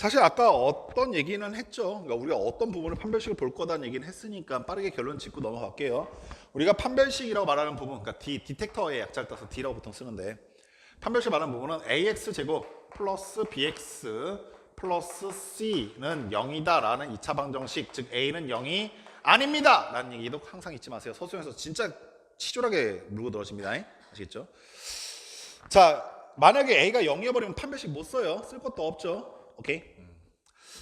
사실 아까 어떤 얘기는 했죠. 그러니까 우리가 어떤 부분을 판별식을 볼 거다는 얘기는 했으니까 빠르게 결론 짓고 넘어갈게요. 우리가 판별식이라고 말하는 부분, 그러니까 디텍터의 약자를 따서 D라고 보통 쓰는데, 판별식 말하는 부분은 AX 제곱 플러스 BX 플러스 C는 0이다라는 2차 방정식, 즉 A는 0이 아닙니다 라는 얘기도 항상 잊지 마세요. 서술에서 진짜 치졸하게 물고 들어집니다. 아시겠죠? 자, 만약에 A가 0이어버리면 판별식 못 써요. 쓸 것도 없죠. 오케이?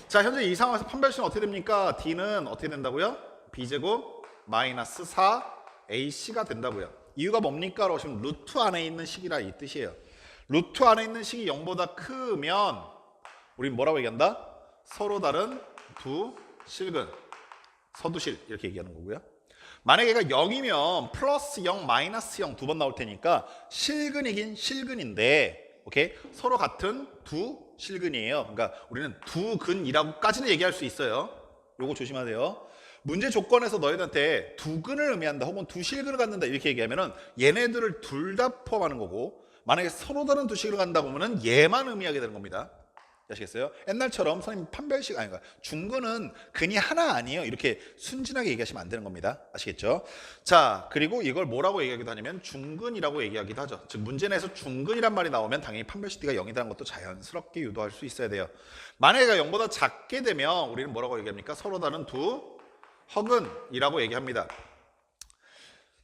자, 현재 이 상황에서 판별식은 어떻게 됩니까? D는 어떻게 된다고요? B제곱 마이너스 4AC가 된다고요. 이유가 뭡니까? 라고 하시면 루트 안에 있는 식이라 이 뜻이에요. 루트 안에 있는 식이 0보다 크면 우린 뭐라고 얘기한다? 서로 다른 두 실근, 서두실 이렇게 얘기하는 거고요. 만약에 얘가 0이면 플러스 0, 마이너스 0 두 번 나올 테니까 실근이긴 실근인데, 오케이? 서로 같은 두 실근이에요. 그러니까 우리는 두 근이라고까지는 얘기할 수 있어요. 요거 조심하세요. 문제 조건에서 너희들한테 두 근을 의미한다 혹은 두 실근을 갖는다 이렇게 얘기하면은 얘네들을 둘 다 포함하는 거고, 만약에 서로 다른 두 실근을 갖는다고 하면은 얘만 의미하게 되는 겁니다. 아시겠어요? 옛날처럼 선생님 판별식 아니, 그러니까 중근은 근이 하나 아니에요. 이렇게 순진하게 얘기하시면 안 되는 겁니다. 아시겠죠? 자, 그리고 이걸 뭐라고 얘기하기도 하냐면 중근이라고 얘기하기도 하죠. 즉 문제 내에서 중근이란 말이 나오면 당연히 판별식 D가 0이라는 것도 자연스럽게 유도할 수 있어야 돼요. 만약에 0보다 작게 되면 우리는 뭐라고 얘기합니까? 서로 다른 두 허근이라고 얘기합니다.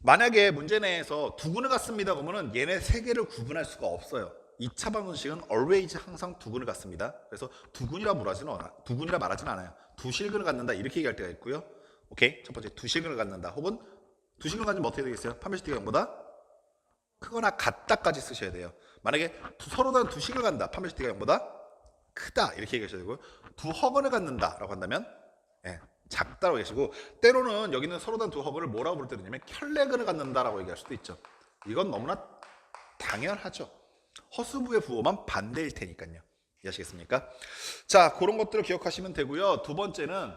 만약에 문제 내에서 두 근을 갖습니다 그러면은 얘네 세 개를 구분할 수가 없어요. 2차 방정식은 always 항상 두 근을 갖습니다. 그래서 두 근이라 말하지는 않아요. 두 실근을 갖는다 이렇게 얘기할 때가 있고요. 오케이? 첫 번째 두 실근을 갖는다 혹은 두 실근을 갖으면 어떻게 되겠어요? 판별식 D가 0보다 크거나 같다까지 쓰셔야 돼요. 만약에 서로 다른 두 실근을 갖는다 판별식 D가 0보다 크다 이렇게 얘기하셔야 되고요. 두 허근을 갖는다 라고 한다면 작다라고 계시고, 때로는 여기는 서로 다른 두 허근을 뭐라고 부를 때 되냐면 켤레근을 갖는다라고 얘기할 수도 있죠. 이건 너무나 당연하죠. 허수부의 부호만 반대일 테니까요. 이해하시겠습니까? 자, 그런 것들을 기억하시면 되고요. 두 번째는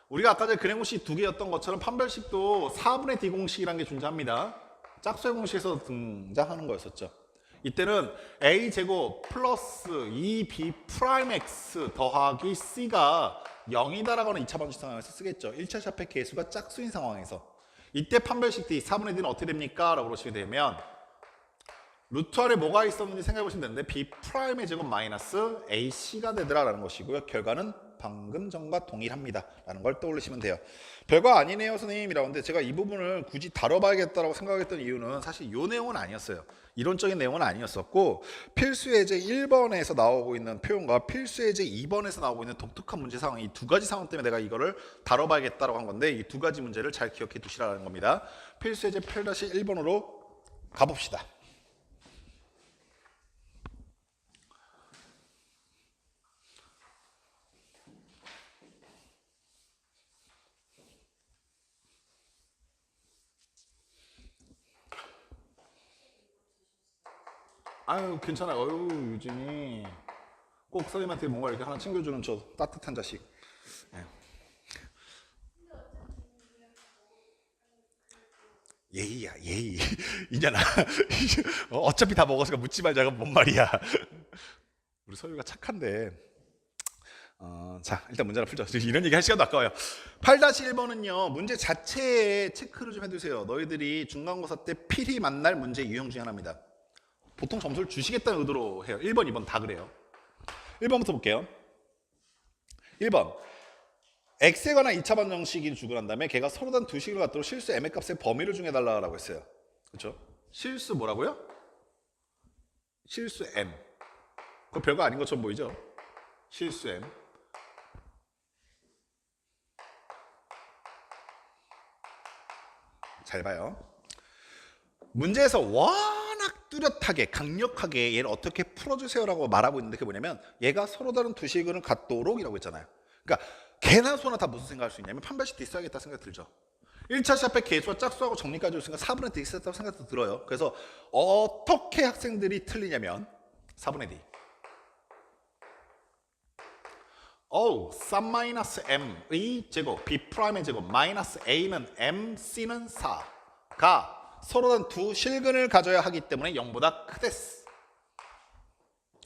우리가 아까 전에 근해공식 두 개였던 것처럼 판별식도 4분의 D 공식이라는 게 존재합니다. 짝수의 공식에서 등장하는 거였었죠. 이때는 A제곱 플러스 2B 프라임 X 더하기 C가 0이다라고 하는 2차 방정식 상황에서 쓰겠죠. 1차 샤페 개수가 짝수인 상황에서. 이때 판별식 D 4분의 D는 어떻게 됩니까? 라고 그러시게 되면 루트 아래 뭐가 있었는지 생각해 보시면 되는데 B 프라임의 제곱 마이너스 AC가 되더라라는 것이고요. 결과는 방금 전과 동일합니다 라는 걸 떠올리시면 돼요. 별거 아니네요 선생님이라고 하는데 제가 이 부분을 굳이 다뤄봐야겠다라고 생각했던 이유는 사실 이 내용은 아니었어요. 이론적인 내용은 아니었었고, 필수예제 1번에서 나오고 있는 표현과 필수예제 2번에서 나오고 있는 독특한 문제 상황, 이 두 가지 상황 때문에 내가 이거를 다뤄봐야겠다라고 한 건데, 이 두 가지 문제를 잘 기억해 두시라는 겁니다. 필수예제 8-1번으로 가봅시다. 아유 괜찮아요. 어유 유진이 꼭 선생님한테 뭔가 이렇게 하나 챙겨주는 저 따뜻한 자식. 예. 예의야 예의. 이년아 어차피 다 먹었으니까 묻지 말자가 뭔 말이야. 우리 서유가 착한데. 자 일단 문제 하나 풀자. 이런 얘기 할 시간도 아까워요. 8-1번은요 문제 자체에 체크를 좀 해두세요. 너희들이 중간고사 때 필히 만날 문제 유형 중에 하나입니다. 보통 점수를 주시겠다는 의도로 해요. 1번, 2번 다 그래요. 1번부터 볼게요. 1번. x에 관한 2차 방정식이 주고난 다음에 걔가 서로 다른 두 식을 갖도록 실수 m의 값의 범위를 정해달라고 했어요. 그렇죠? 실수 뭐라고요? 실수 m. 그거 별거 아닌 것처럼 보이죠? 실수 m. 잘 봐요. 문제에서 워낙 뚜렷하게 강력하게 얘를 어떻게 풀어주세요라고 말하고 있는데 그게 뭐냐면 얘가 서로 다른 두 식을 갖도록 이라고 했잖아요. 그러니까 개나 소나 다 무슨 생각할 수 있냐면 판별식 D 써야겠다 생각 들죠. 1차 샵에 개수와 짝수하고 정리까지 했으니까 4분의 D 썼다고 생각도 들어요. 그래서 어떻게 학생들이 틀리냐면 4분의 D 쌈 마이너스 m의 제곱 b 프라임의 제곱 마이너스 a는 m c는 4가 서로 다른 두 실근을 가져야 하기 때문에 0보다 크데스.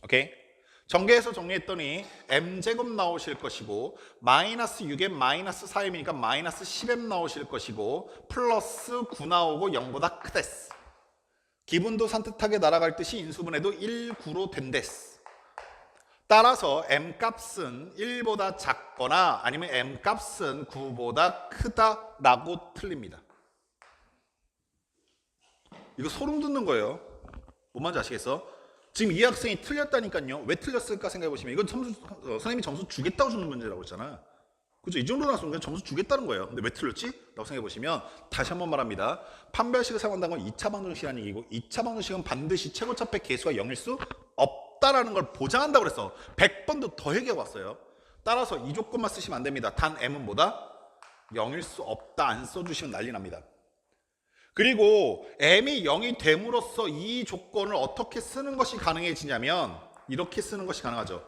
오케이? 전개해서 정리했더니 m제곱 나오실 것이고 마이너스 6m 마이너스 4m이니까 마이너스 10m 나오실 것이고 플러스 9 나오고 0보다 크데스. 기분도 산뜻하게 날아갈 듯이 인수분해도 1, 9로 된데스. 따라서 m값은 1보다 작거나 아니면 m값은 9보다 크다라고 틀립니다. 이거 소름 돋는 거예요. 뭔 말인지 아시겠어? 지금 이 학생이 틀렸다니까요. 왜 틀렸을까 생각해 보시면 이건 선생님이 점수 주겠다고 주는 문제라고 했잖아. 그죠? 이 정도 나왔으면 그냥 점수 주겠다는 거예요. 근데 왜 틀렸지? 라고 생각해 보시면 다시 한번 말합니다. 판별식을 사용한다는 건 2차 방정식이라는 얘기고 2차 방정식은 반드시 최고차폐 개수가 0일 수 없다라는 걸 보장한다고 그래서 100번도 더 얘기해 왔어요. 따라서 이 조건만 쓰시면 안 됩니다. 단 m은 뭐다? 0일 수 없다 안 써주시면 난리 납니다. 그리고 m이 0이 됨으로써 이 조건을 어떻게 쓰는 것이 가능해지냐면 이렇게 쓰는 것이 가능하죠.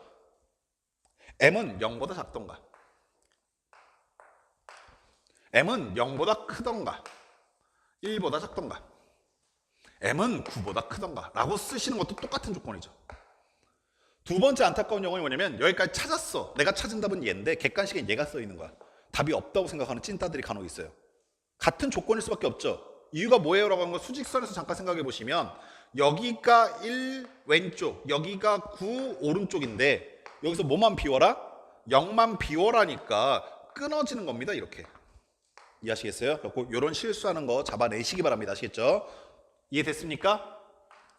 m은 0보다 작던가 m은 0보다 크던가 1보다 작던가 m은 9보다 크던가 라고 쓰시는 것도 똑같은 조건이죠. 두 번째 안타까운 경우는 뭐냐면 여기까지 찾았어. 내가 찾은 답은 얘인데 객관식에 얘가 써 있는 거야. 답이 없다고 생각하는 찐따들이 간혹 있어요. 같은 조건일 수밖에 없죠. 이유가 뭐예요? 라고 하는 거 수직선에서 잠깐 생각해 보시면 여기가 1 왼쪽, 여기가 9 오른쪽인데 여기서 뭐만 비워라? 0만 비워라니까 끊어지는 겁니다. 이렇게. 이해하시겠어요? 그래서 이런 실수하는 거 잡아내시기 바랍니다. 아시겠죠? 이해됐습니까?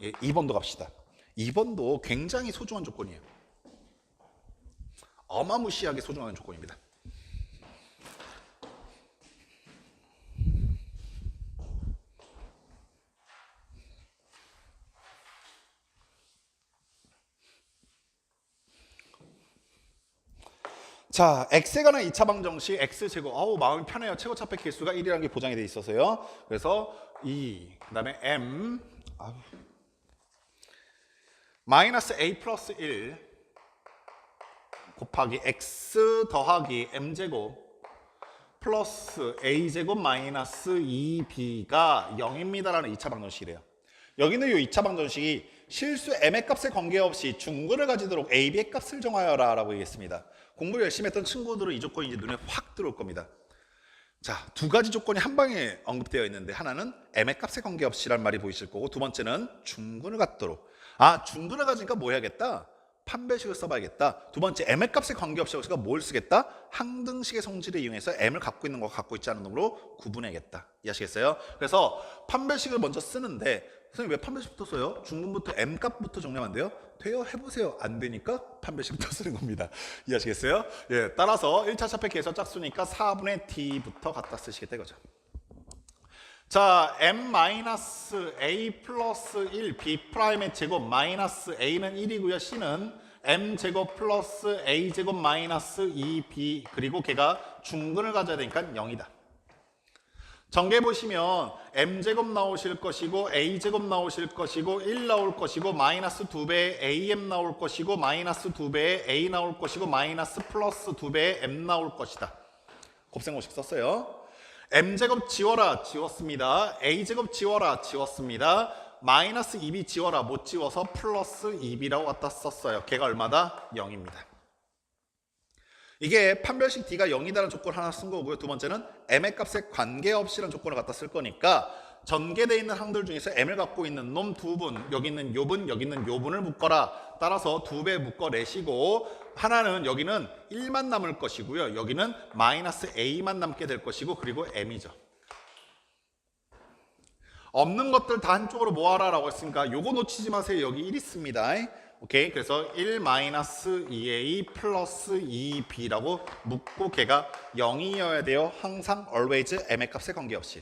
예, 2번도 갑시다. 2번도 굉장히 소중한 조건이에요. 어마무시하게 소중한 조건입니다. 자, x에 관한 2차 방정식 x제곱. 아우 마음이 편해요. 최고차폐 개수가 1이라는 게 보장이 돼 있어서요. 그래서 2, 그 다음에 m 마이너스 a 플러스 1 곱하기 x 더하기 m제곱 플러스 a제곱 마이너스 2b가 0입니다라는 2차 방정식이래요. 여기는 이 2차 방정식이 실수 m의 값에 관계없이 중근을 가지도록 ab의 값을 정하여라 라고 얘기했습니다. 공부를 열심히 했던 친구들은 이 조건이 이제 눈에 확 들어올 겁니다. 자, 두 가지 조건이 한 방에 언급되어 있는데 하나는 m의 값에 관계없이란 말이 보이실 거고 두 번째는 중근을 갖도록. 아, 중근을 가지니까 뭐 해야겠다? 판별식을 써봐야겠다. 두 번째, m의 값에 관계없이 우리가 뭘 쓰겠다? 항등식의 성질을 이용해서 m을 갖고 있는 거 갖고 있지 않은 놈으로 구분해야겠다. 이해하시겠어요? 그래서 판별식을 먼저 쓰는데 선생님 왜 판별식부터 써요? 중근부터 m값부터 정리하면 안 돼요? 돼요? 해보세요. 안 되니까 판별식부터 쓰는 겁니다. 이해하시겠어요? 예, 따라서 1차 차폐 계수 짝수니까 4분의 t부터 갖다 쓰시겠다 이거죠. 자, m-a 플러스 1 b'의 제곱 마이너스 a는 1이고요. c는 m제곱 플러스 a제곱 마이너스 2b 그리고 걔가 중근을 가져야 되니까 0이다. 전개 보시면 m제곱 나오실 것이고 a제곱 나오실 것이고 1 나올 것이고 마이너스 2배의 am 나올 것이고 마이너스 2배의 a 나올 것이고 마이너스 플러스 2배의 m 나올 것이다. 곱셈공식 썼어요. m제곱 지워라 지웠습니다. a제곱 지워라 지웠습니다. 마이너스 2b 지워라 못 지워서 플러스 2b라고 갖다 썼어요. 걔가 얼마다? 0입니다. 이게 판별식 D가 0이다라는 조건을 하나 쓴 거고요. 두 번째는 M의 값에 관계없이라는 조건을 갖다 쓸 거니까 전개되어 있는 항들 중에서 M을 갖고 있는 놈 두 분, 여기 있는 요 분, 여기 있는 요 분을 묶어라. 따라서 두 배 묶어내시고 하나는 여기는 1만 남을 것이고요. 여기는 마이너스 A만 남게 될 것이고 그리고 M이죠. 없는 것들 다 한쪽으로 모아라라고 했으니까 요거 놓치지 마세요. 여기 1 있습니다. 오케이, 그래서 1 마이너스 2a 플러스 2b라고 묶고 걔가 0이어야 돼요. 항상 always m의 값에 관계없이.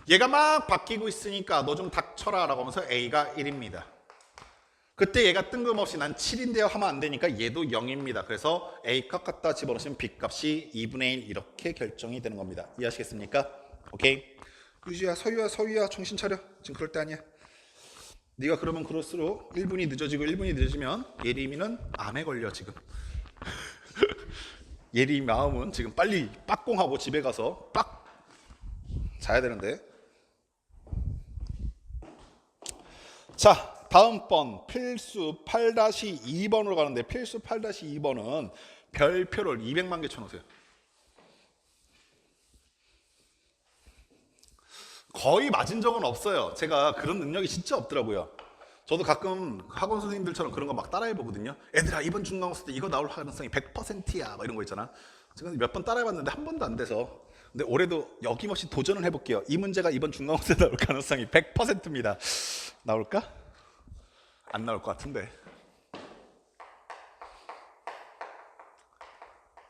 얘가 막 바뀌고 있으니까 너 좀 닥쳐라 라고 하면서 a가 1입니다. 그때 얘가 뜬금없이 난 7인데요 하면 안 되니까 얘도 0입니다. 그래서 a 값 갖다 집어넣으시면 b 값이 2분의 1 이렇게 결정이 되는 겁니다. 이해하시겠습니까? 오케이. 유지야, 서유야 정신 차려. 지금 그럴 때 아니야. 네가 그러면 그럴수록 1분이 늦어지고 1분이 늦어지면 예림이는 암에 걸려 지금. 예림이 마음은 지금 빨리 빡공하고 집에 가서 빡 자야 되는데. 자, 다음번 필수 8-2번으로 가는데 필수 8-2번은 별표를 200만 개 쳐놓으세요. 거의 맞은 적은 없어요. 제가 그런 능력이 진짜 없더라고요. 저도 가끔 학원 선생님들처럼 그런 거 막 따라해보거든요. 애들아 이번 중간고사 때 이거 나올 가능성이 100%야 막 이런 거 있잖아. 제가 몇 번 따라해봤는데 한 번도 안 돼서. 근데 올해도 여김없이 도전을 해볼게요. 이 문제가 이번 중간고사에 나올 가능성이 100%입니다. 나올까? 안 나올 것 같은데.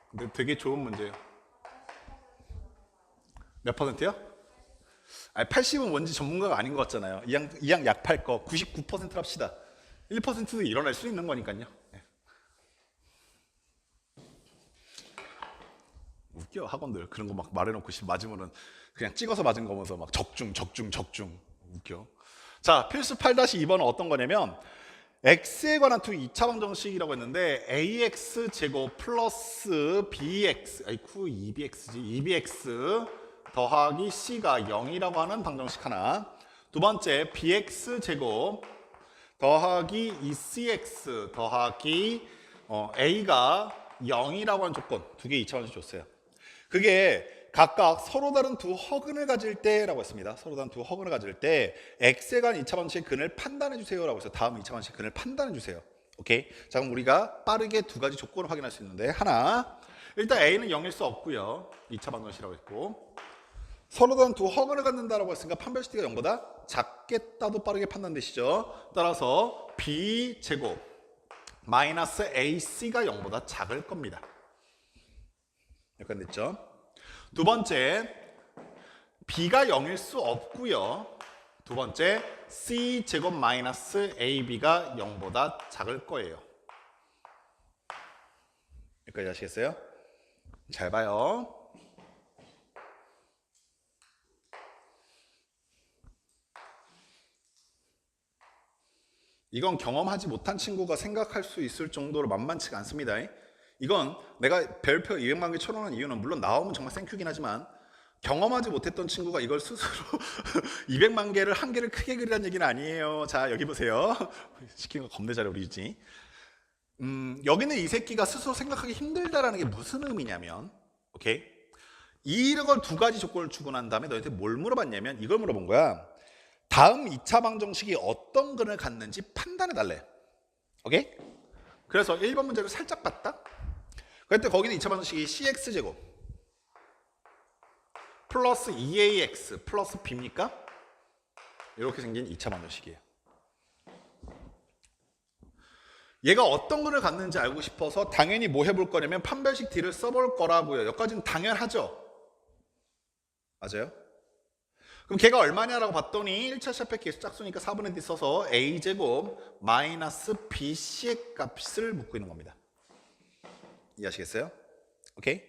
근데 되게 좋은 문제예요. 몇 퍼센트요? 아니 80은 뭔지 전문가가 아닌 것 같잖아요. 이양 약팔 거 99% 합시다. 1%도 일어날 수 있는 거니까요. 네. 웃겨 학원들 그런 거 막 말해놓고 맞으면은 그냥 찍어서 맞은 거 보면서 막 적중 웃겨. 자 필수 8-2번은 어떤 거냐면 x에 관한 투 2차 방정식이라고 했는데 ax 제곱 플러스 bx 아이쿠 2bx지 2bx 더하기 c가 0이라고 하는 방정식 하나. 두 번째 bx 제곱 더하기 2cx 더하기 a가 0이라고 하는 조건 두 개 2차 방정식 줬어요. 그게 각각 서로 다른 두 허근을 가질 때라고 했습니다. 서로 다른 두 허근을 가질 때 x에 관한 2차 방정식의 근을 판단해 주세요 라고 해서 다음 2차 방정식의 근을 판단해 주세요. 오케이. 자 그럼 우리가 빠르게 두 가지 조건을 확인할 수 있는데 하나 일단 a는 0일 수 없고요. 2차 방정식이라고 했고 서로 다른 두 허근을 갖는다라고 했으니까 판별식 t가 0보다 작겠다도 빠르게 판단되시죠. 따라서 b 제곱 마이너스 ac가 0보다 작을 겁니다. 약간 됐죠? 두 번째 b가 0일 수 없고요. 두 번째 c 제곱 마이너스 ab가 0보다 작을 거예요. 여기까지 아시겠어요? 잘 봐요. 이건 경험하지 못한 친구가 생각할 수 있을 정도로 만만치가 않습니다. 이건 내가 별표 200만 개 쳐놓은 이유는 물론 나오면 정말 땡큐긴 하지만 경험하지 못했던 친구가 이걸 스스로 200만 개를 한 개를 크게 그리라는 얘기는 아니에요. 자 여기 보세요. 시키는 거 겁내 잘해 우리 유지. 여기는 이 새끼가 스스로 생각하기 힘들다라는 게 무슨 의미냐면 오케이? 이걸 두 가지 조건을 주고 난 다음에 너희한테 뭘 물어봤냐면 이걸 물어본 거야. 다음 2차 방정식이 어떤 근을 갖는지 판단해 달래. 오케이? 그래서 1번 문제를 살짝 봤다. 그때 거기는 2차 방정식이 cx제곱 플러스 2ax 플러스 b입니까? 이렇게 생긴 2차 방정식이에요. 얘가 어떤 근을 갖는지 알고 싶어서 당연히 뭐 해볼 거냐면 판별식 d를 써볼 거라고요. 여기까지는 당연하죠. 맞아요? 그럼 걔가 얼마냐라고 봤더니 1차 샤페 계수 짝수니까 4분의 d 써서 a제곱 마이너스 bc의 값을 묻고 있는 겁니다. 이해하시겠어요? 오케이?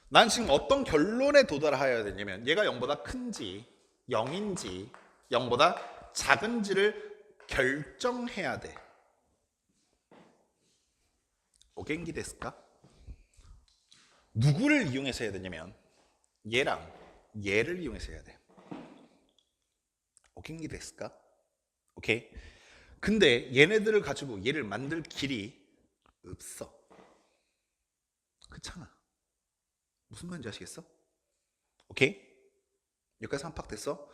난 지금 어떤 결론에 도달해야 되냐면 얘가 0보다 큰지 0인지 0보다 작은지를 결정해야 돼. 오겐기 데스까? 누구를 이용해서 해야 되냐면 얘랑 얘를 이용해서 해야 돼. 오겐기 데스까? 오케이? 근데 얘네들을 가지고 얘를 만들 길이 없어. 그렇잖아. 무슨 말인지 아시겠어? 오케이? 여기까지 한팍됐어?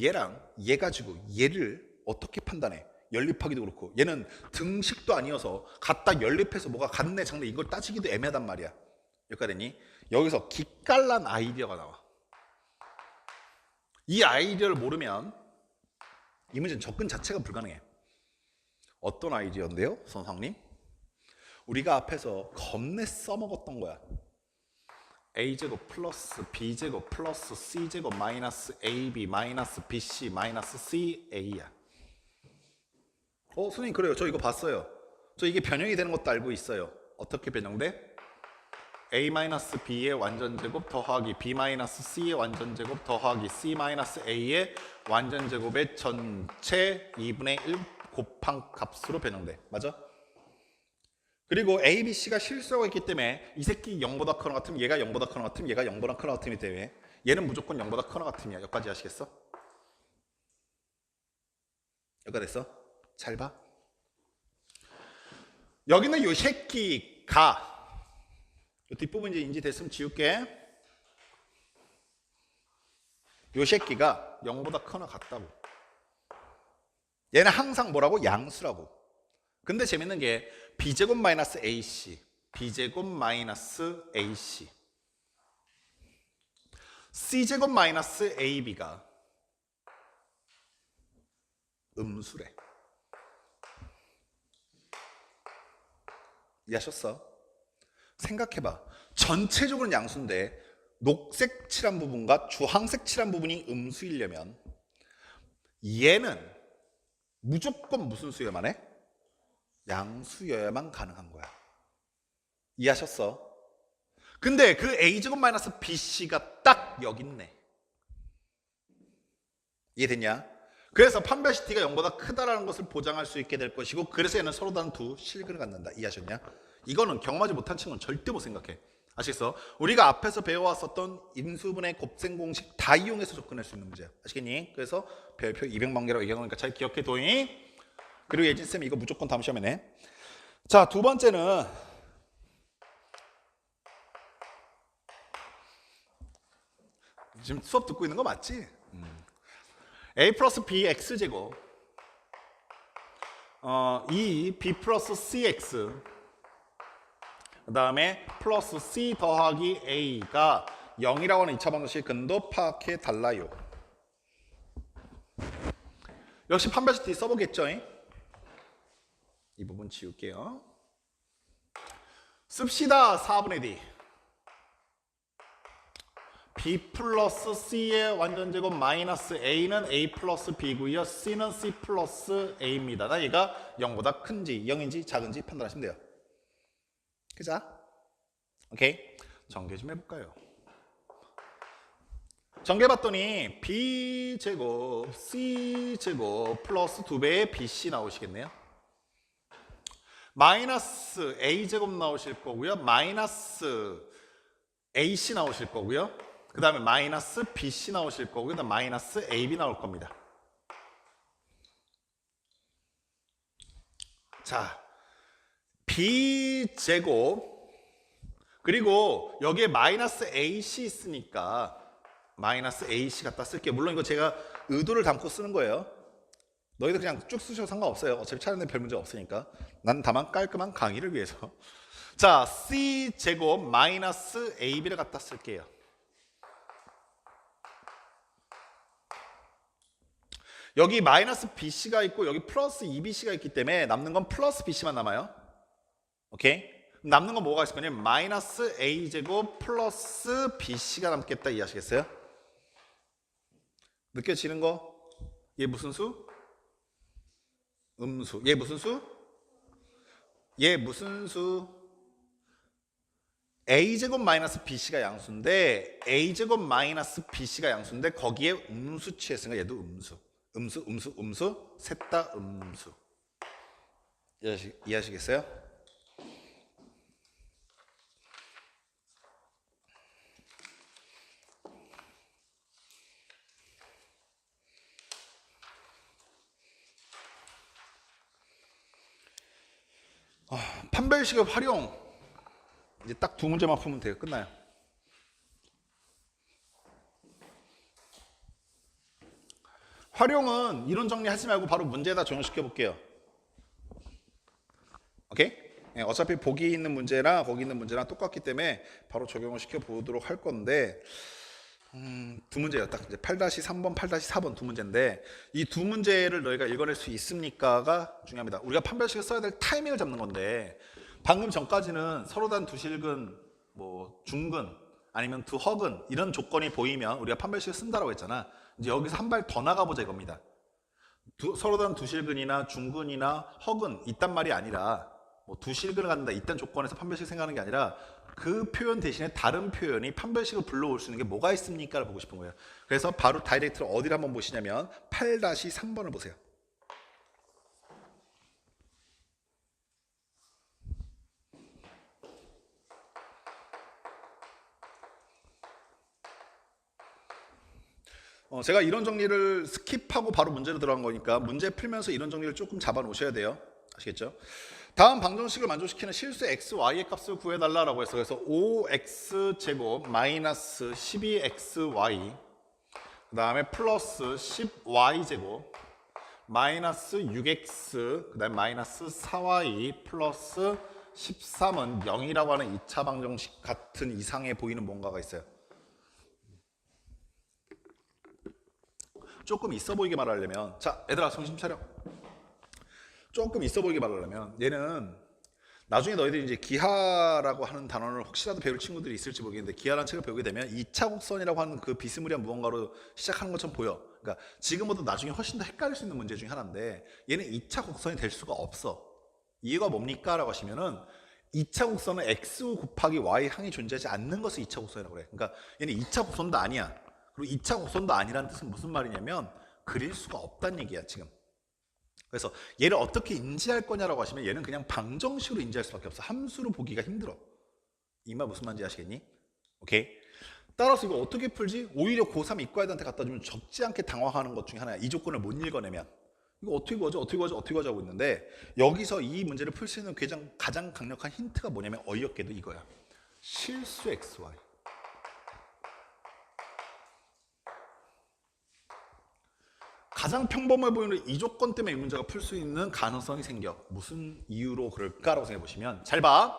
얘랑 얘 가지고 얘를 어떻게 판단해? 연립하기도 그렇고 얘는 등식도 아니어서 갖다 연립해서 뭐가 같네 작네 이걸 따지기도 애매하단 말이야. 여기까지 됐니? 여기서 기깔난 아이디어가 나와. 이 아이디어를 모르면 이 문제는 접근 자체가 불가능해. 어떤 아이디어인데요, 선생님? 우리가 앞에서 겁내 써먹었던 거야. a제곱 플러스 b제곱 플러스 c제곱 마이너스 ab 마이너스 bc 마이너스 ca야. 선생님 그래요. 저 이거 봤어요. 저 이게 변형이 되는 것도 알고 있어요. 어떻게 변형돼? a 마이너스 b의 완전제곱 더하기 b 마이너스 c의 완전제곱 더하기 c 마이너스 a의 완전제곱의 전체 2분의 1 곱한 값으로 변형돼. 맞아? 그리고 a, b, c가 실수하고 있기 때문에 이 새끼 0보다 크거나 같으면 얘가 0보다 크거나 같으면 얘가 0보다 크거나 같으면 때문에 얘는 무조건 0보다 크거나 같으면 여기까지 아시겠어? 여기까지 됐어? 잘 봐. 여기는 요 새끼가, 요 뒷부분 이제 인지됐으면 지울게. 요 새끼가 0보다 크거나 같다고. 얘는 항상 뭐라고? 양수라고. 근데 재밌는 게 b제곱 마이너스 ac, b제곱 마이너스 ac, c제곱 마이너스 ab가 음수래. 이해하셨어? 생각해봐. 전체적으로는 양수인데 녹색 칠한 부분과 주황색 칠한 부분이 음수이려면 얘는 무조건 무슨 수여만 해? 양수여야만 가능한 거야. 이해하셨어? 근데 그 a제곱 마이너스 bc가 딱 여기 있네. 이해됐냐? 그래서 판별식 t가 0보다 크다라는 것을 보장할 수 있게 될 것이고, 그래서 얘는 서로 다른 두 실근을 갖는다. 이해하셨냐? 이거는 경험하지 못한 친구는 절대 못 생각해. 아시겠어? 우리가 앞에서 배워왔었던 인수분해 곱셈 공식 다 이용해서 접근할 수 있는 문제야. 아시겠니? 그래서 별표 200만 개라고 얘기하니까 잘 기억해 도잉. 그리고 예진쌤 이거 무조건 다음 시험에 내. 자, 두 번째는 지금 수업 듣고 있는 거 맞지? a 플러스 b x제곱 2b 플러스 cx 그 다음에 플러스 c 더하기 a가 0이라고 하는 2차 방정식 근도 파악해 달라요. 역시 판별식 t 써보겠죠? 이 부분 지울게요. 씁시다. 4분의 d b 플러스 c의 완전제곱 마이너스 a는 a 플러스 b고요. c는 c 플러스 a입니다. 나 얘가 0보다 큰지 0인지 작은지 판단하시면 돼요. 그죠? 오케이. 전개 좀 해볼까요? 전개해봤더니 b제곱 c제곱 플러스 2배의 bc 나오시겠네요. 마이너스 a제곱 나오실 거고요. 마이너스 ac 나오실 거고요. 그 다음에 마이너스 bc 나오실 거고요. 그 다음에 마이너스 ab 나올 겁니다. 자, b제곱 그리고 여기에 마이너스 ac 있으니까 마이너스 ac 갖다 쓸게요. 물론 이거 제가 의도를 담고 쓰는 거예요. 너희들 그냥 쭉 쓰셔도 상관없어요. 어차피 차례는 별 문제 없으니까. 난 다만 깔끔한 강의를 위해서. 자, c제곱 마이너스 ab를 갖다 쓸게요. 여기 마이너스 bc가 있고 여기 플러스 2bc가 있기 때문에 남는 건 플러스 bc만 남아요. 오케이? 남는 건 뭐가 있을 거냐면 마이너스 a제곱 플러스 bc가 남겠다. 이해하시겠어요? 느껴지는 거? 얘 무슨 수? 음수. 얘 무슨 수? 얘 무슨 수? a제곱 마이너스 bc가 양수인데 a제곱 마이너스 bc가 양수인데 거기에 음수 취했으니까 얘도 음수. 음수 셋 다 음수. 이해하시겠어요? 판별식의 활용 이제 딱 두 문제만 풀면 돼요. 끝나요. 활용은 이론 정리하지 말고 바로 문제에다 적용시켜 볼게요. 오케이? 네, 어차피 보기 있는 문제랑 거기 있는 문제랑 똑같기 때문에 바로 적용을 시켜 보도록 할 건데 두 문제예요. 딱 이제 8-3번, 8-4번 두 문제인데 이 두 문제를 너희가 읽어낼 수 있습니까가 중요합니다. 우리가 판별식을 써야 될 타이밍을 잡는 건데 방금 전까지는 서로 다른 두 실근, 뭐 중근 아니면 두 허근 이런 조건이 보이면 우리가 판별식을 쓴다라고 했잖아. 이제 여기서 한 발 더 나가보자 이겁니다. 서로 다른 두 실근이나 중근이나 허근 이딴 말이 아니라 뭐 두 실근을 갖는다 이딴 조건에서 판별식 생각하는 게 아니라 그 표현 대신에 다른 표현이 판별식을 불러올 수 있는 게 뭐가 있습니까를 보고 싶은 거예요. 그래서 바로 다이렉트로 어디를 한번 보시냐면 8-3번을 보세요. 제가 이런 정리를 스킵하고 바로 문제로 들어간 거니까 문제 풀면서 이런 정리를 조금 잡아 놓으셔야 돼요. 아시겠죠? 다음 방정식을 만족시키는 실수 x, y의 값을 구해달라고 해서 그래서 5x제곱 마이너스 12xy 그 다음에 플러스 10y제곱 마이너스 6x 그 다음에 마이너스 4y 플러스 13은 0이라고 하는 2차 방정식 같은 이상해 보이는 뭔가가 있어요. 조금 있어 보이게 말하려면 자 얘들아 정신 차려. 조금 있어 보이게 말하려면 얘는 나중에 너희들이 이제 기하라고 하는 단어를 혹시라도 배울 친구들이 있을지 모르겠는데 기하라는 책을 배우게 되면 2차 곡선이라고 하는 그 비스무리한 무언가로 시작하는 것처럼 보여. 그러니까 지금보다 나중에 훨씬 더 헷갈릴 수 있는 문제 중에 하나인데 얘는 2차 곡선이 될 수가 없어. 이유가 뭡니까? 라고 하시면은 2차 곡선은 x 곱하기 y 항이 존재하지 않는 것을 2차 곡선이라고 그래. 그러니까 얘는 2차 곡선도 아니야. 그리고 2차 곡선도 아니라는 뜻은 무슨 말이냐면 그릴 수가 없다는 얘기야 지금. 그래서 얘를 어떻게 인지할 거냐라고 하시면 얘는 그냥 방정식으로 인지할 수밖에 없어. 함수로 보기가 힘들어. 이 말 무슨 말인지 아시겠니? 오케이. 따라서 이거 어떻게 풀지? 오히려 고3 이과애들한테 갖다 주면 적지 않게 당황하는 것 중에 하나야. 이 조건을 못 읽어내면 이거 어떻게 구하죠? 어떻게 구하죠? 어떻게 구하죠? 하고 있는데 여기서 이 문제를 풀 수 있는 가장 강력한 힌트가 뭐냐면 어이없게도 이거야. 실수 xy. 가장 평범해 보이는 이 조건 때문에 이 문제가 풀 수 있는 가능성이 생겨. 무슨 이유로 그럴까라고 생각해 보시면 잘 봐.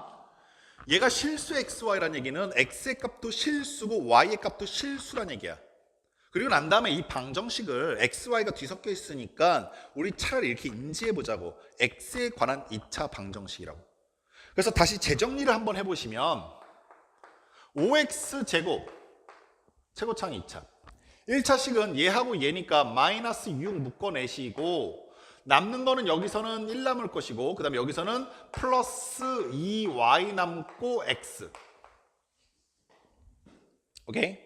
얘가 실수 xy라는 얘기는 x의 값도 실수고 y의 값도 실수란 얘기야. 그리고 난 다음에 이 방정식을 xy가 뒤섞여 있으니까 우리 차라리 이렇게 인지해 보자고. x에 관한 2차 방정식이라고. 그래서 다시 재정리를 한번 해보시면 5x 제곱 최고차항 2차 1차식은 얘하고 얘니까 마이너스 6 묶어내시고 남는 거는 여기서는 1 남을 것이고 그 다음에 여기서는 플러스 2y 남고 x. 오케이?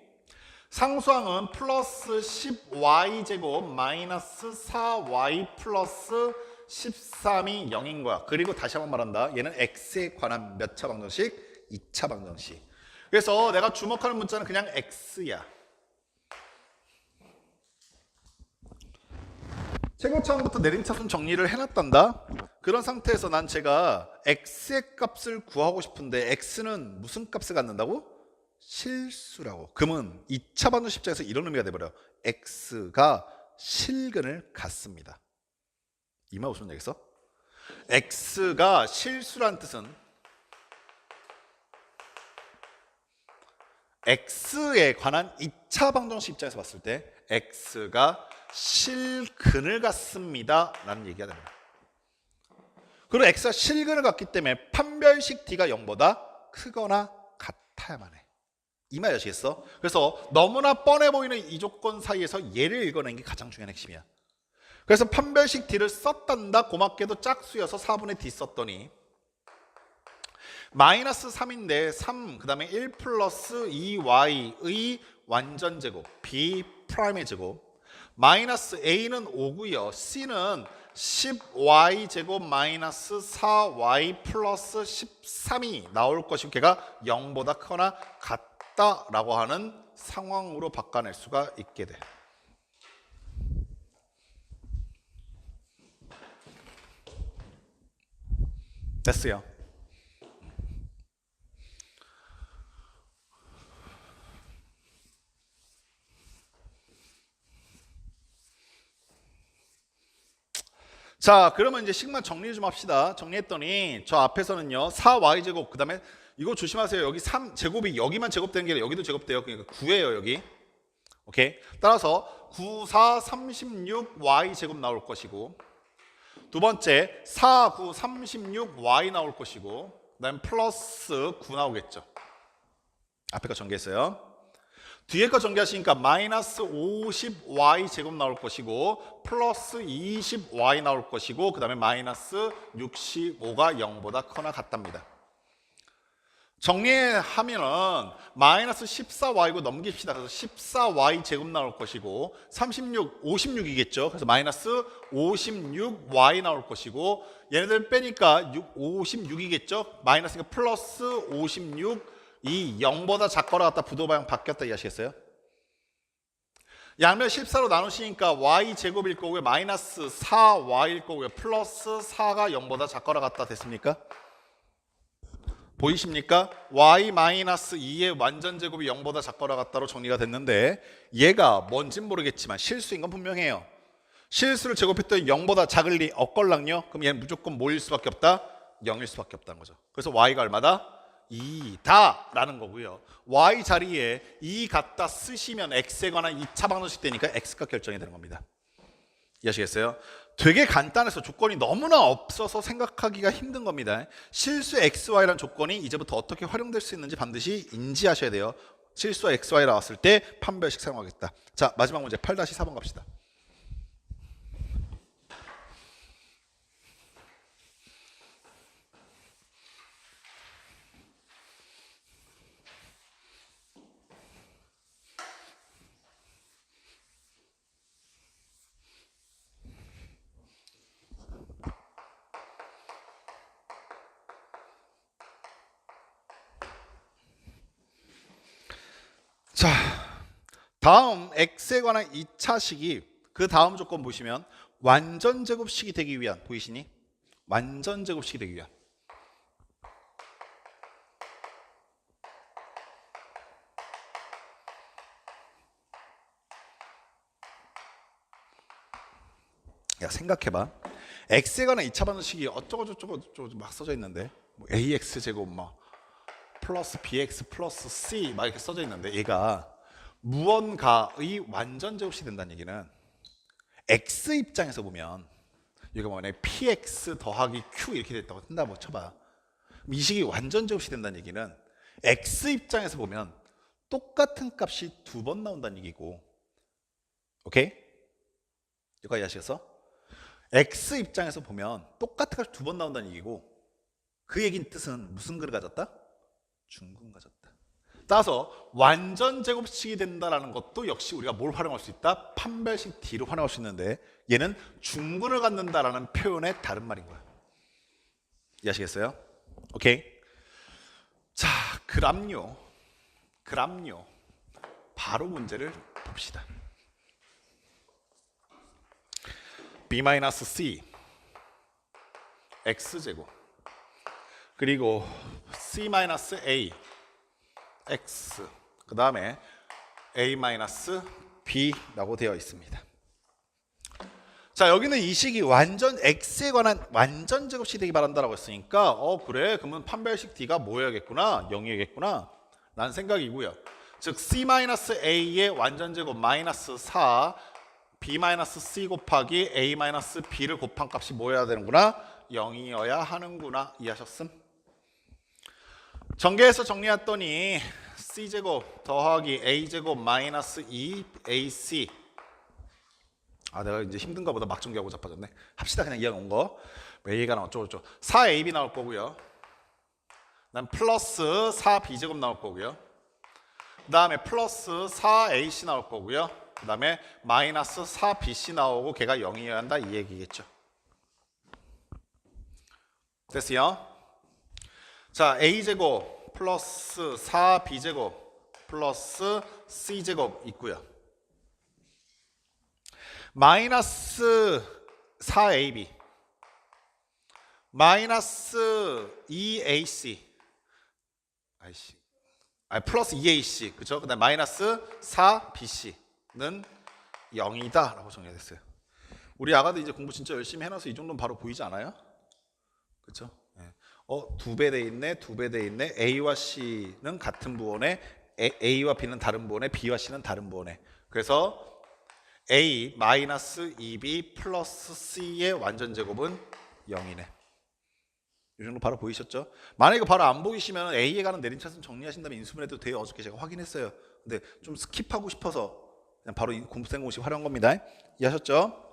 상수항은 플러스 10y 제곱 마이너스 4y 플러스 13이 0인 거야. 그리고 다시 한번 말한다. 얘는 x에 관한 몇 차 방정식? 2차 방정식. 그래서 내가 주목하는 문자는 그냥 x야. 최고차항부터 내림차순 정리를 해놨단다. 그런 상태에서 난 제가 x의 값을 구하고 싶은데 x는 무슨 값을 갖는다고? 실수라고. 그러면 2차 방정식 입장에서 이런 의미가 돼버려. x가 실근을 갖습니다. 이 말 무슨 얘기겠어? x가 실수란 뜻은 x에 관한 2차 방정식 입장에서 봤을 때 x가 실근을 갖습니다 라는 얘기가 됩니다. 그리고 x가 실근을 갖기 때문에 판별식 d가 0보다 크거나 같아야만 해. 이 말 아시겠어? 그래서 너무나 뻔해 보이는 이 조건 사이에서 얘를 읽어낸 게 가장 중요한 핵심이야. 그래서 판별식 d를 썼단다. 고맙게도 짝수여서 4분의 d 썼더니 마이너스 3인데 3 그 다음에 1 플러스 2y의 완전제곱 b 프라임의 제곱 마이너스 a는 5고요. c는 10y 제곱 마이너스 4y 플러스 13이 나올 것이고 걔가 0보다 크거나 같다라고 하는 상황으로 바꿔낼 수가 있게 돼. 됐어요. 자, 그러면 이제 식만 정리 좀 합시다. 정리했더니 저 앞에서는요 4y제곱 그 다음에 이거 조심하세요. 여기 3제곱이 여기만 제곱되는 게 아니라 여기도 제곱돼요. 그러니까 9예요 여기. 오케이. 따라서 9, 4, 36y제곱 나올 것이고 두 번째 4, 9, 36y 나올 것이고 그 다음에 플러스 9 나오겠죠. 앞에 거 전개했어요. 뒤에 거 전개하시니까 마이너스 50y 제곱 나올 것이고 플러스 20y 나올 것이고 그 다음에 마이너스 65가 0보다 크거나 같답니다. 정리하면은 마이너스 14y고 넘깁시다. 그래서 14y 제곱 나올 것이고 36, 56이겠죠. 그래서 마이너스 56y 나올 것이고 얘네들 빼니까 56이겠죠. 마이너스가 플러스 56 이 0보다 작거나 같다 부도 방향 바뀌었다 이해하시겠어요? 양면 14로 나누시니까 y제곱일 거고요. 마이너스 4y일 거고요. 플러스 4가 0보다 작거나 같다 됐습니까? 보이십니까? y 마이너스 2의 완전 제곱이 0보다 작거나 같다로 정리가 됐는데 얘가 뭔진 모르겠지만 실수인 건 분명해요. 실수를 제곱했더니 0보다 작을 리 없걸랑요. 그럼 얘는 무조건 뭐일 수밖에 없다? 0일 수밖에 없다는 거죠. 그래서 y가 얼마다? 2다 라는 거고요. y 자리에 2 갖다 쓰시면 x에 관한 2차 방정식 되니까 x값 결정이 되는 겁니다. 이해하시겠어요? 되게 간단해서 조건이 너무나 없어서 생각하기가 힘든 겁니다. 실수 xy라는 조건이 이제부터 어떻게 활용될 수 있는지 반드시 인지하셔야 돼요. 실수와 xy 나왔을 때 판별식 사용하겠다. 자, 마지막 문제 8-4번 갑시다. 자, 다음 x에 관한 2차식이 그 다음 조건 보시면 완전 제곱식이 되기 위한, 보이시니? 완전 제곱식이 되기 위한. 야, 생각해봐. x에 관한 2차 방정식이 어쩌고저쩌고 막 써져 있는데 뭐 ax 제곱 막 플러스 bx 플러스 c 막 이렇게 써져 있는데 얘가 무언가의 완전 제곱식이 된다는 얘기는 x 입장에서 보면 얘가 뭐냐 px 더하기 q 이렇게 됐다고 한다고 쳐봐. 이 식이 완전 제곱식이 된다는 얘기는 x 입장에서 보면 똑같은 값이 2번 나온다는 얘기고, 오케이? 여기까지 아시겠어? x 입장에서 보면 똑같은 값이 2번 나온다는 얘기고, 그 얘기는 뜻은 무슨 근을 가졌다? 중근 가졌다. 따라서 완전 제곱식이 된다는 것도 역시 우리가 뭘 활용할 수 있다? 판별식 D를 활용할 수 있는데 얘는 중근을 갖는다라는 표현의 다른 말인 거야. 이해하시겠어요? 오케이. 자, 그럼요. 바로 문제를 봅시다. b-c x제곱 그리고 c-a x 그 다음에 a-b라고 되어 있습니다. 자, 여기는 이 식이 완전 x에 관한 완전 제곱식이 되기 바란다라고 했으니까 그래 그러면 판별식 D가 뭐여야겠구나? 0이겠구나 라는 생각이고요. 즉 c-a의 완전 제곱 마이너스 4 b-c 곱하기 a-b를 곱한 값이 뭐여야 되는구나? 0이어야 하는구나. 이해하셨음? 전개해서 정리했더니 c제곱 더하기 a제곱 마이너스 2ac. 내가 이제 힘든가 보다 막 정리하고 자빠졌네. 합시다. 그냥 이왕 온 거. a가 나와 어쩌고저쩌고 4ab 나올 거고요. 그 다음 플러스 4b제곱 나올 거고요. 그 다음에 플러스 4ac 나올 거고요. 그 다음에 마이너스 4bc 나오고 걔가 0이어야 한다 이 얘기겠죠. 됐어요? 자, a제곱 플러스 4b제곱 플러스 c제곱 있고요. 마이너스 4ab 마이너스 2ac 플러스 2ac 그죠? 그다음 마이너스 4bc는 0이다 라고 정리가 됐어요. 우리 아가들 이제 공부 진짜 열심히 해놔서 이 정도는 바로 보이지 않아요? 그렇죠? 네. 2배 돼 있네, 2배 돼 있네. A와 C는 같은 부원에 A와 B는 다른 부원에 B와 C는 다른 부원에. 그래서 A 마이너스 2B 플러스 C의 완전 제곱은 0이네. 이 정도 바로 보이셨죠? 만약에 바로 안 보이시면 A에 관한 내림차순 정리하신 다음에 인수분 해도 돼요. 어저께 제가 확인했어요. 근데 좀 스킵하고 싶어서 그냥 바로 공부생 공식 활용한 겁니다. 이해하셨죠?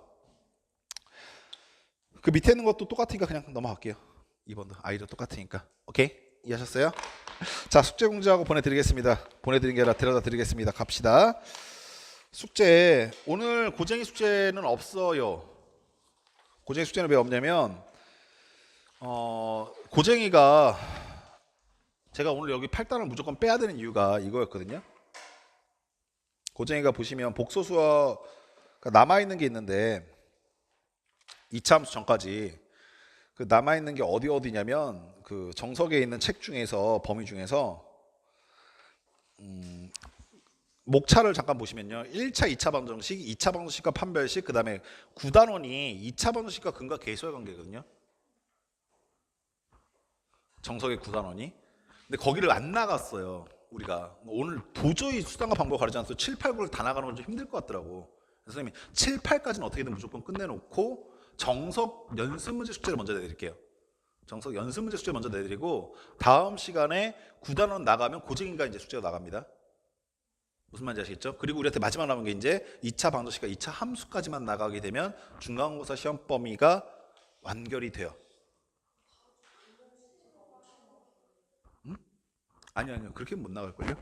그 밑에 있는 것도 똑같으니까 그냥 넘어갈게요. 2번도 아이도 똑같으니까. 오케이? 이해하셨어요? 자, 숙제 공지하고 보내드리겠습니다. 보내드린 게 아니라 데려다 드리겠습니다. 갑시다. 숙제 오늘 고쟁이 숙제는 없어요. 고쟁이 숙제는 왜 없냐면 고쟁이가 제가 오늘 여기 8단을 무조건 빼야 되는 이유가 이거였거든요. 고쟁이가 보시면 복소수가 남아있는 게 있는데 2차 함수 전까지 그 남아있는 게 어디냐면 그 정석에 있는 책 중에서 범위 중에서 목차를 잠깐 보시면요. 1차, 2차 방정식, 2차 방정식과 판별식, 그 다음에 구단원이 2차 방정식과 근과 계수의 관계거든요. 정석의 구단원이. 근데 거기를 안 나갔어요. 우리가 오늘 도저히 수단과 방법 가르치지 않아서 7, 8, 9를 다 나가는 건 좀 힘들 것 같더라고. 그래서 선생님이 7, 8까지는 어떻게든 무조건 끝내놓고 정석 연습 문제 숙제를 먼저 내드릴게요. 정석 연습 문제 숙제 먼저 내드리고 다음 시간에 구단원 나가면 고쟁이가 이제 숙제가 나갑니다. 무슨 말인지 아시겠죠? 그리고 우리한테 마지막 남은 게 이제 2차 방정식과 2차 함수까지만 나가게 되면 중간고사 시험 범위가 완결이 돼요. 응? 아니요. 그렇게 못 나갈걸요?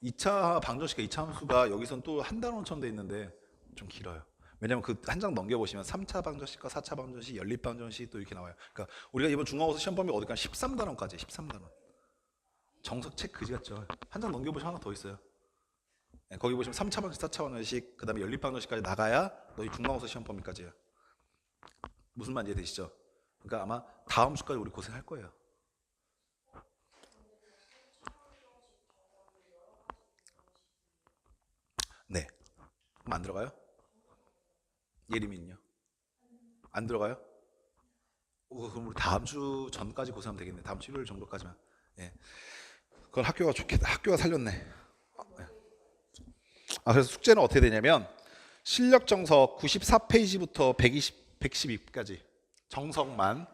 2차 방정식과 2차 함수가 여기선 또 한 단원처럼 돼 있는데 좀 길어요. 왜냐면 그 한 장 넘겨보시면 3차 방정식과 4차 방정식, 연립 방정식 또 이렇게 나와요. 그러니까 우리가 이번 중간고사 시험 범위 어디가 13단원까지 13단원. 정석 책 그지 같죠? 한 장 넘겨보시면 하나 더 있어요. 네, 거기 보시면 3차 방정식, 4차 방정식, 그 다음에 연립 방정식까지 나가야 너희 중간고사 시험 범위까지예요. 무슨 말인지 이해되시죠? 그러니까 아마 다음 주까지 우리 고생할 거예요. 네. 그럼 안 들어가요? 예림이는요? 안 들어가요? 그럼 우리 다음 주 전까지 고생하면 되겠네. 다음 주 일요일 정도까지만. 예. 그건 학교가 좋겠다. 학교가 살렸네. 네. 그래서 숙제는 어떻게 되냐면 실력 정석 94페이지부터 112까지 정석만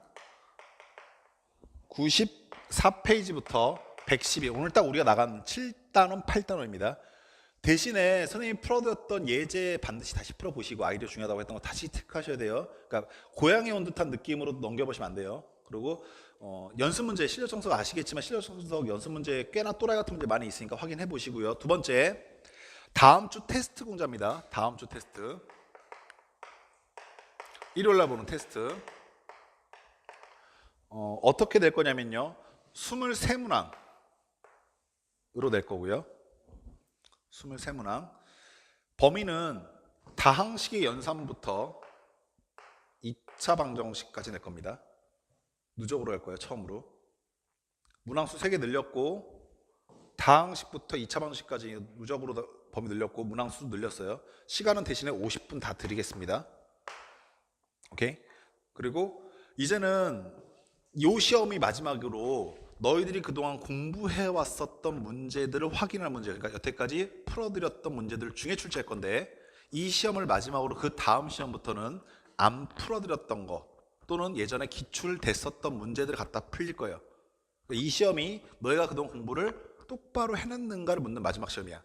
94페이지부터 112 오늘 딱 우리가 나간 7단원, 8단원입니다. 대신에 선생님이 풀어드렸던 예제 반드시 다시 풀어보시고 아이디어 중요하다고 했던 거 다시 체크하셔야 돼요. 그러니까 고향에 온 듯한 느낌으로 넘겨보시면 안 돼요. 그리고 연습 문제, 실력 정석 아시겠지만 실력 정석 연습 문제 꽤나 또라이 같은 문제 많이 있으니까 확인해 보시고요. 두 번째, 다음 주 테스트 공자입니다. 다음 주 테스트. 일요일 날 보는 테스트. 어떻게 될 거냐면요. 23문항으로 낼 거고요. 23문항. 범위는 다항식의 연산부터 2차 방정식까지 낼 겁니다. 누적으로 할 거예요. 처음으로. 문항수 3개 늘렸고 다항식부터 2차 방정식까지 누적으로 범위 늘렸고 문항수 늘렸어요. 시간은 대신에 50분 다 드리겠습니다. 오케이? 그리고 이제는 이 시험이 마지막으로 너희들이 그동안 공부해왔었던 문제들을 확인할 문제, 그러니까 여태까지 풀어드렸던 문제들 중에 출제할 건데 이 시험을 마지막으로 그 다음 시험부터는 안 풀어드렸던 거 또는 예전에 기출됐었던 문제들을 갖다 풀릴 거예요. 이 시험이 너희가 그동안 공부를 똑바로 해놨는가를 묻는 마지막 시험이야.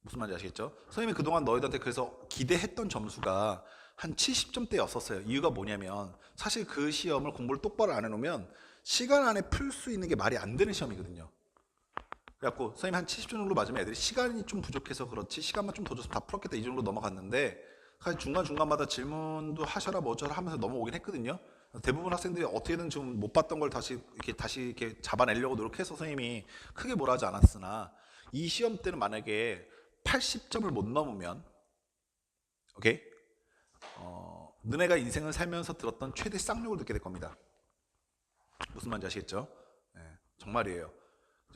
무슨 말인지 아시겠죠? 선생님이 그동안 너희들한테 그래서 기대했던 점수가 한 70점대였었어요. 이유가 뭐냐면 사실 그 시험을 공부를 똑바로 안 해놓으면 시간 안에 풀 수 있는 게 말이 안 되는 시험이거든요. 그래갖고 선생님 한 70점 정도 맞으면 애들이 시간이 좀 부족해서 그렇지 시간만 좀 더 줘서 다 풀었겠다 이 정도 넘어갔는데 사실 중간중간마다 질문도 하셔라 뭐저라 하면서 넘어오긴 했거든요. 대부분 학생들이 어떻게든 좀 못 봤던 걸 다시 이렇게 잡아내려고 노력해서 선생님이 크게 뭐라 하지 않았으나 이 시험 때는 만약에 80점을 못 넘으면 오케이? 너네가 인생을 살면서 들었던 최대 쌍욕을 듣게 될 겁니다. 무슨 말인지 아시겠죠? 네, 정말이에요.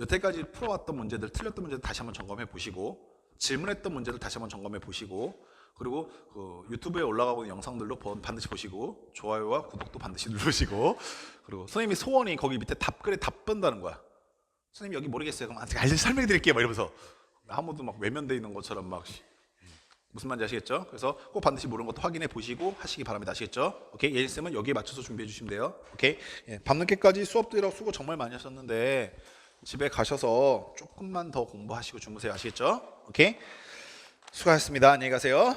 여태까지 풀어왔던 문제들, 틀렸던 문제들 다시 한번 점검해 보시고 질문했던 문제들 다시 한번 점검해 보시고 그리고 그 유튜브에 올라가고 있는 영상들도 반드시 보시고 좋아요와 구독도 반드시 누르시고 그리고 선생님이 소원이 거기 밑에 답글에 답변다는 거야. 선생님 여기 모르겠어요. 그럼 알려서 설명해 드릴게요. 막 이러면서 아무도 막 외면돼 있는 것처럼 막 무슨 말인지 아시겠죠? 그래서 꼭 반드시 모르는 것도 확인해 보시고 하시기 바랍니다. 아시겠죠? 오케이? 예진쌤은 여기에 맞춰서 준비해 주시면 돼요. 오케이? 예, 밤늦게까지 수업도 이라고 수고 정말 많이 하셨는데 집에 가셔서 조금만 더 공부하시고 주무세요. 아시겠죠? 오케이? 수고하셨습니다. 안녕히 가세요.